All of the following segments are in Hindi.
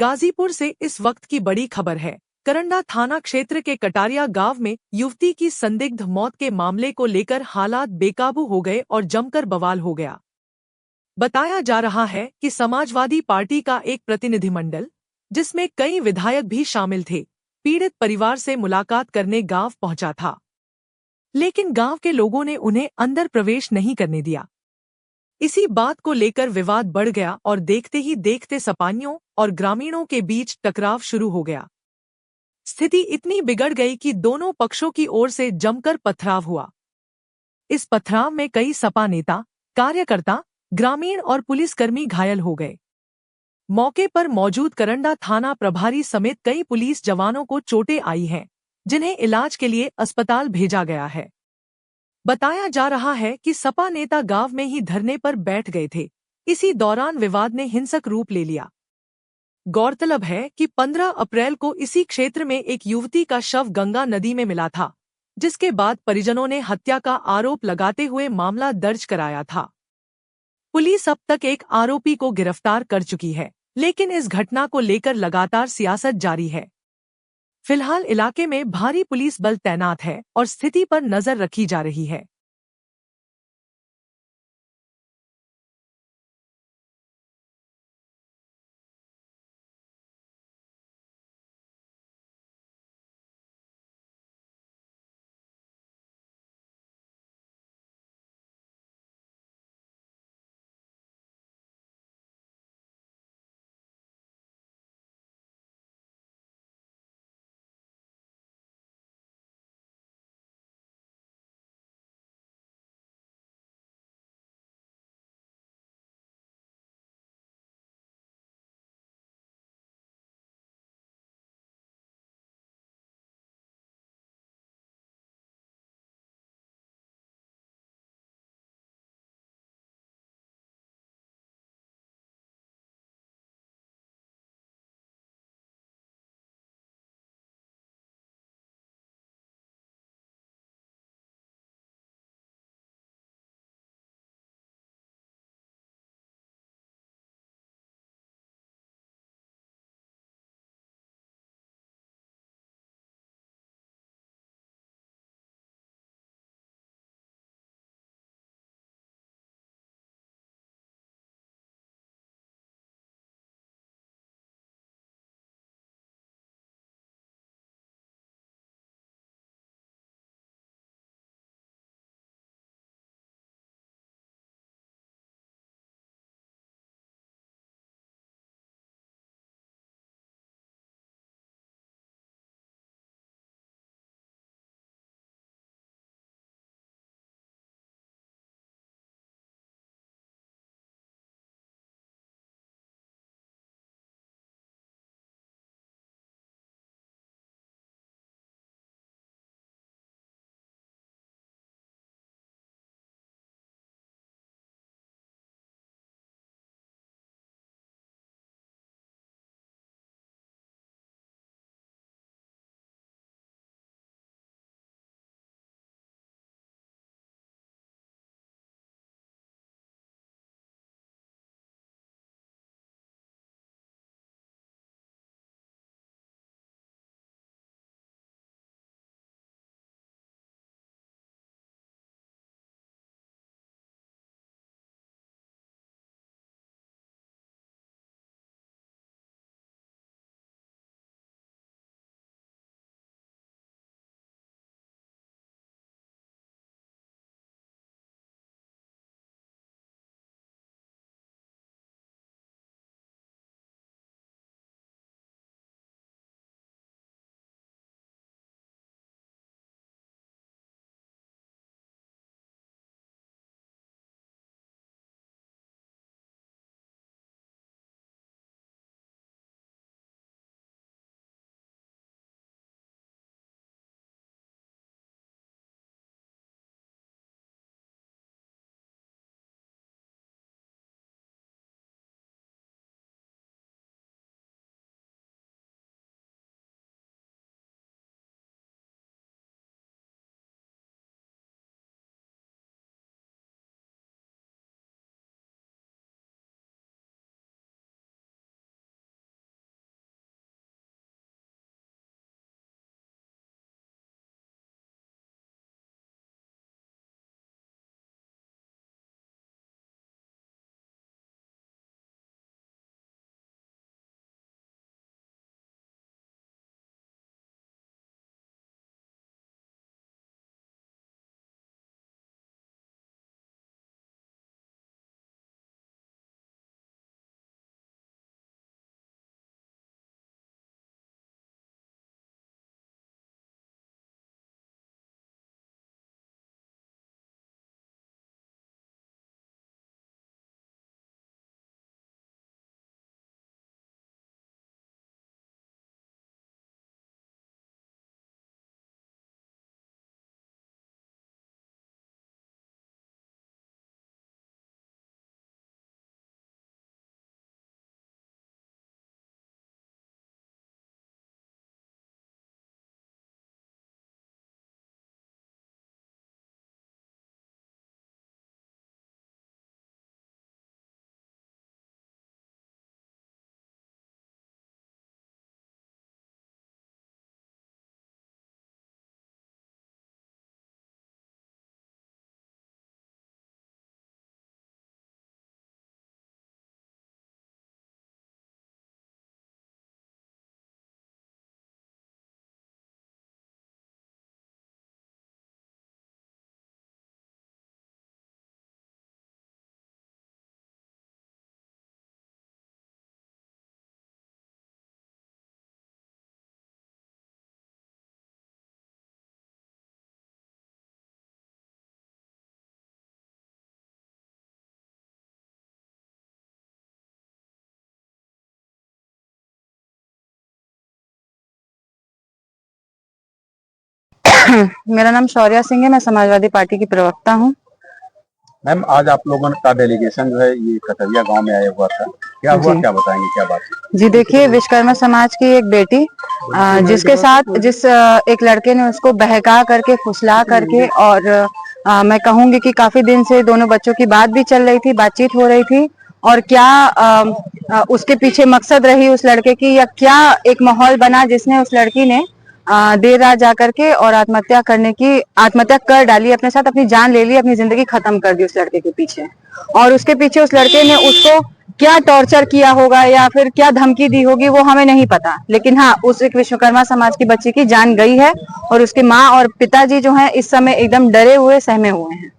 गाजीपुर से इस वक्त की बड़ी खबर है। करंडा थाना क्षेत्र के कटारिया गांव में युवती की संदिग्ध मौत के मामले को लेकर हालात बेकाबू हो गए और जमकर बवाल हो गया। बताया जा रहा है कि समाजवादी पार्टी का एक प्रतिनिधिमंडल, जिसमें कई विधायक भी शामिल थे, पीड़ित परिवार से मुलाकात करने गांव पहुंचा था। लेकिन गांव के लोगों ने उन्हें अंदर प्रवेश नहीं करने दिया। इसी बात को लेकर विवाद बढ़ गया और देखते ही देखते सपानियों और ग्रामीणों के बीच टकराव शुरू हो गया। स्थिति इतनी बिगड़ गई कि दोनों पक्षों की ओर से जमकर पथराव हुआ। इस पथराव में कई सपा नेता, कार्यकर्ता, ग्रामीण और पुलिसकर्मी घायल हो गए। मौके पर मौजूद करंडा थाना प्रभारी समेत कई पुलिस जवानों को चोटें आई हैं, जिन्हें इलाज के लिए अस्पताल भेजा गया है। बताया जा रहा है कि सपा नेता गांव में ही धरने पर बैठ गए थे। इसी दौरान विवाद ने हिंसक रूप ले लिया। गौरतलब है कि 15 अप्रैल को इसी क्षेत्र में एक युवती का शव गंगा नदी में मिला था, जिसके बाद परिजनों ने हत्या का आरोप लगाते हुए मामला दर्ज कराया था। पुलिस अब तक एक आरोपी को गिरफ्तार कर चुकी है, लेकिन इस घटना को लेकर लगातार सियासत जारी है। फिलहाल इलाके में भारी पुलिस बल तैनात है और स्थिति पर नजर रखी जा रही है। मेरा नाम शौर्या सिंह है, मैं समाजवादी पार्टी की प्रवक्ता हूँ। मैम, आज आप लोगों का डेलीगेशन जो है ये कटरिया गांव में आया हुआ था, क्या हुआ, क्या बताएंगे, क्या बात है? जी देखिए, विश्वकर्मा समाज की एक बेटी जिसके साथ एक लड़के ने उसको बहका करके, फुसला करके, और मैं कहूंगी कि काफी दिन से दोनों बच्चों की बात भी चल रही थी, बातचीत हो रही थी, और क्या उसके पीछे मकसद रही उस लड़के की, या क्या एक माहौल बना जिसने उस लड़की ने देर रात जाकर के और आत्महत्या कर डाली, अपने साथ अपनी जान ले ली, अपनी जिंदगी खत्म कर दी उस लड़के के पीछे। और उसके पीछे उस लड़के ने उसको क्या टॉर्चर किया होगा या फिर क्या धमकी दी होगी वो हमें नहीं पता, लेकिन हाँ, उस एक विश्वकर्मा समाज की बच्ची की जान गई है, और उसके माँ और पिताजी जो हैं इस समय एकदम डरे हुए, सहमे हुए हैं।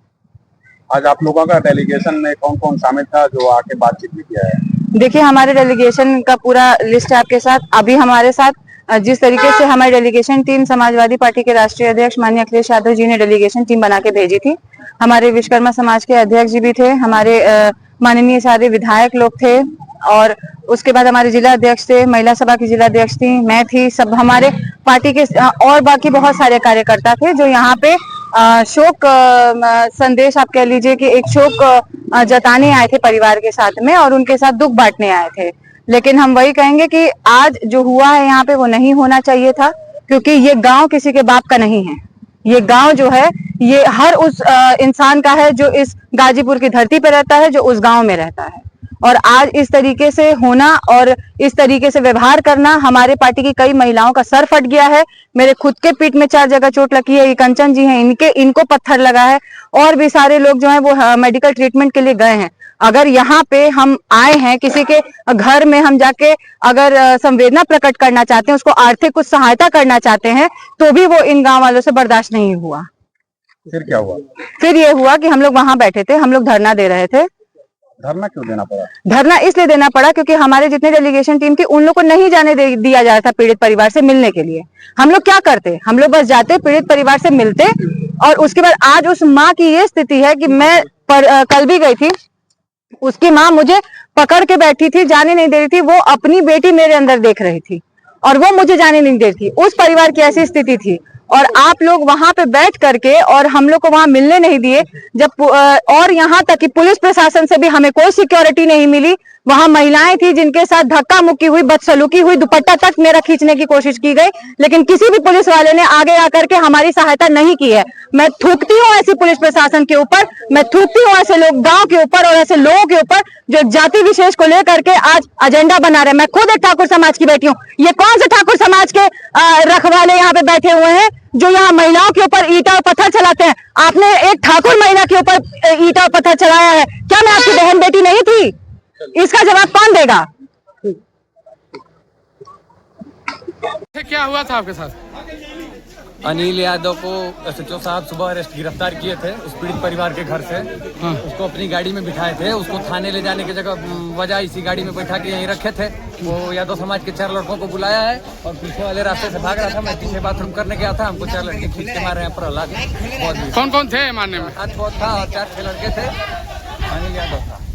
आज आप लोगों का डेलीगेशन में कौन कौन शामिल था जो आके बातचीत भी किया है? देखिए, हमारे डेलीगेशन का पूरा लिस्ट है आपके साथ। अभी हमारे साथ जिस तरीके से हमारी डेलीगेशन टीम समाजवादी पार्टी के राष्ट्रीय अध्यक्ष माननीय अखिलेश यादव जी ने डेलीगेशन टीम बना के भेजी थी, हमारे विश्वकर्मा समाज के अध्यक्ष जी भी थे, हमारे माननीय सारे विधायक लोग थे, और उसके बाद हमारे जिला अध्यक्ष थे, महिला सभा की जिला अध्यक्ष थी, मैं थी, सब हमारे पार्टी के और बाकी बहुत सारे कार्यकर्ता थे जो यहाँ पे शोक संदेश आप कह लीजिए कि एक शोक जताने आए थे परिवार के साथ में, और उनके साथ दुख बांटने आए थे। लेकिन हम वही कहेंगे कि आज जो हुआ है यहाँ पे वो नहीं होना चाहिए था, क्योंकि ये गांव किसी के बाप का नहीं है। ये गांव जो है ये हर उस इंसान का है जो इस गाजीपुर की धरती पे रहता है, जो उस गांव में रहता है। और आज इस तरीके से होना और इस तरीके से व्यवहार करना, हमारे पार्टी की कई महिलाओं का सर फट गया है। मेरे खुद के पीठ में 4 जगह चोट लगी है, ये कंचन जी हैं, इनको पत्थर लगा है, और भी सारे लोग जो हैं वो मेडिकल ट्रीटमेंट के लिए गए हैं। अगर यहाँ पे हम आए हैं, किसी के घर में हम जाके अगर संवेदना प्रकट करना चाहते हैं, उसको आर्थिक कुछ सहायता करना चाहते हैं, तो भी वो इन गांव वालों से बर्दाश्त नहीं हुआ। फिर क्या हुआ? फिर ये हुआ कि हम लोग वहां बैठे थे, हम लोग धरना दे रहे थे। धरना क्यों देना पड़ा? धरना इसलिए देना पड़ा क्योंकि हमारे जितने डेलीगेशन टीम थी उन लोग को नहीं जाने दिया जा रहा था पीड़ित परिवार से मिलने के लिए। हम लोग क्या करते, हम लोग बस जाते, पीड़ित परिवार से मिलते, और उसके बाद आज उस माँ की ये स्थिति है कि मैं कल भी गई थी, उसकी माँ मुझे पकड़ के बैठी थी, जाने नहीं दे रही थी, वो अपनी बेटी मेरे अंदर देख रही थी और वो मुझे जाने नहीं दे रही थी। उस परिवार की ऐसी स्थिति थी, और आप लोग वहां पे बैठ करके और हम लोग को वहां मिलने नहीं दिए, जब और यहाँ तक कि पुलिस प्रशासन से भी हमें कोई सिक्योरिटी नहीं मिली। वहां महिलाएं थी जिनके साथ धक्का मुक्की हुई, बदसलूकी हुई, दुपट्टा तक मेरा खींचने की कोशिश की गई, लेकिन किसी भी पुलिस वाले ने आगे आकर के हमारी सहायता नहीं की है। मैं थूकती हूँ ऐसी पुलिस प्रशासन के ऊपर, मैं थूकती हूँ ऐसे लोग गांव के ऊपर और ऐसे लोगों के ऊपर जो जाति विशेष को लेकर के आज एजेंडा बना रहे हैं। मैं खुद एक ठाकुर समाज की बेटी हूँ। ये कौन से ठाकुर समाज के रखवाले यहाँ पे बैठे हुए हैं जो यहाँ महिलाओं के ऊपर ईंटा और पत्थर चलाते हैं? आपने एक ठाकुर महिला के ऊपर ईंटा और पत्थर चलाया है, क्या मैं आपकी बहन बेटी नहीं थी? इसका जवाब कौन देगा? क्या हुआ था आपके साथ? अनिल यादव को एसएचओ साहब सुबह गिरफ्तार किए थे उस पीड़ित परिवार के घर से। उसको अपनी गाड़ी में बिठाए थे, उसको थाने ले जाने की जगह वजह इसी गाड़ी में बैठा के यहीं रखे थे। वो यादव समाज के 4 लड़कों को बुलाया है और पीछे वाले रास्ते से भाग रहा था। मैं पीछे बाथरूम करने गया था, हमको 4 लड़के खींच के मारे हैं प्रहलाद। कौन कौन थे मारने में? 7 था और 4-6 लड़के थे। अनिल यादव था।